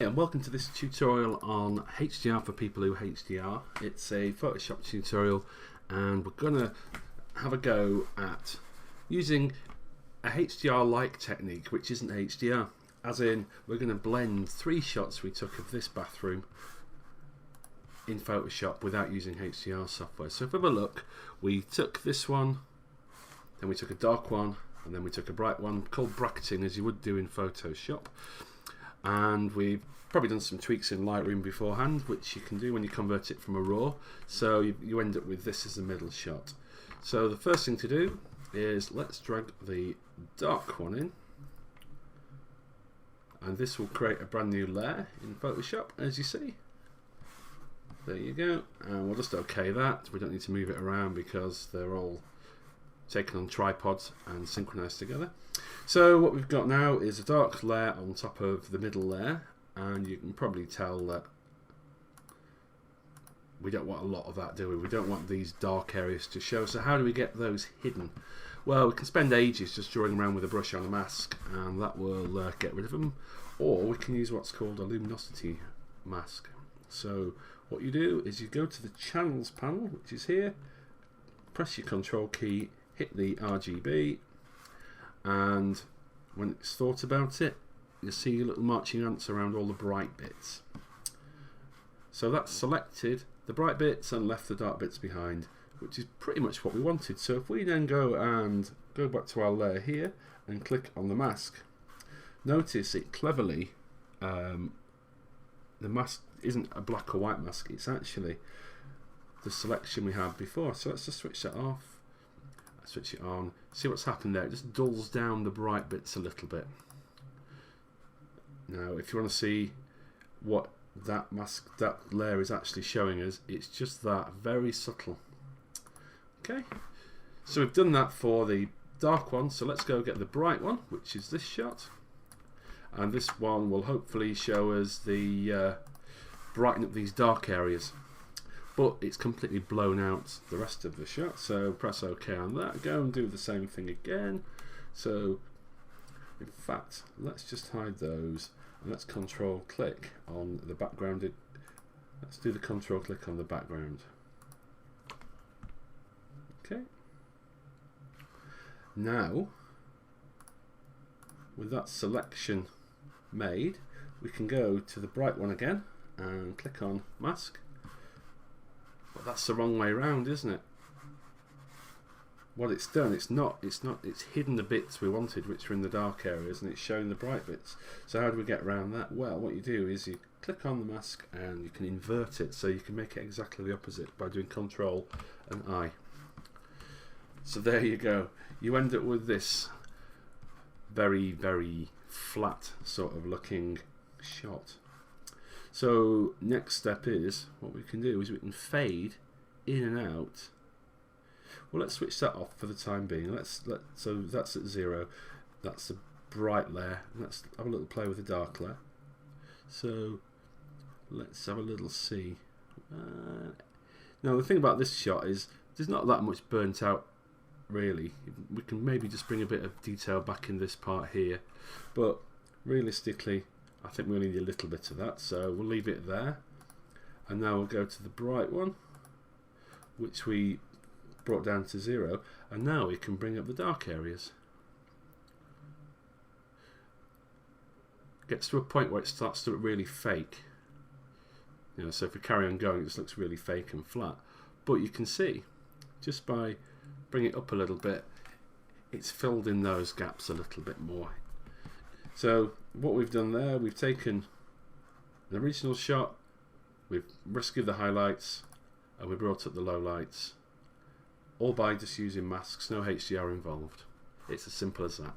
And welcome to this tutorial on HDR for people who HDR. It's a Photoshop tutorial and we're going to have a go at using a HDR-like technique which isn't HDR. As in, we're going to blend three shots we took of this bathroom in Photoshop without using HDR software. So if we have a look, we took this one, then we took a dark one, and then we took a bright one, called bracketing as you would do in Photoshop. And we've probably done some tweaks in Lightroom beforehand, which you can do when you convert it from a RAW. So you end up with this as the middle shot. So the first thing to do is let's drag the dark one in, and this will create a brand new layer in Photoshop, as you see. There you go, and we'll just OK that. We don't need to move it around because they're all taken on tripods and synchronized together. So what we've got now is a dark layer on top of the middle layer, and you can probably tell that we don't want a lot of that, do we? We don't want these dark areas to show. So how do we get those hidden? Well, we can spend ages just drawing around with a brush on a mask and that will get rid of them, or we can use what's called a luminosity mask. So what you do is you go to the channels panel, which is here, press your control key, hit the RGB, and when it's thought about it, you'll see your little marching ants around all the bright bits. So that's selected the bright bits and left the dark bits behind, which is pretty much what we wanted. So if we then go back to our layer here and click on the mask, notice it cleverly, the mask isn't a black or white mask, it's actually the selection we had before. So let's just switch that off. Switch it on, see what's happened there. It just dulls down the bright bits a little bit. Now if you want to see what that layer is actually showing us, it's just that, very subtle. Okay, so we've done that for the dark one, so let's go get the bright one, which is this shot, and this one will hopefully show us the brighten up these dark areas. But it's completely blown out the rest of the shot, so press OK on that. Go and do the same thing again. So in fact, let's just hide those and let's control click on the background. Let's do the control click on the background. Okay, now with that selection made, we can go to the bright one again and click on mask. But that's the wrong way around, isn't it? What it's done, it's hidden the bits we wanted, which were in the dark areas, and it's showing the bright bits. So how do we get around that? Well, what you do is you click on the mask and you can invert it, so you can make it exactly the opposite by doing Control and I. So there you go. You end up with this very, very flat sort of looking shot. So next step is, what we can do is we can fade in and out. Well, let's switch that off for the time being. So that's at 0. That's the bright layer. Let's have a little play with the dark layer. So let's have a little see. Now the thing about this shot is there's not that much burnt out really. We can maybe just bring a bit of detail back in this part here, but realistically I think we only need a little bit of that, so we'll leave it there. And now we'll go to the bright one, which we brought down to 0, and now we can bring up the dark areas. Gets to a point where it starts to look really fake. You know, so if we carry on going, it just looks really fake and flat. But you can see, just by bringing it up a little bit, it's filled in those gaps a little bit more. So what we've done there, we've taken the original shot, we've rescued the highlights, and we brought up the lowlights, all by just using masks, no HDR involved. It's as simple as that.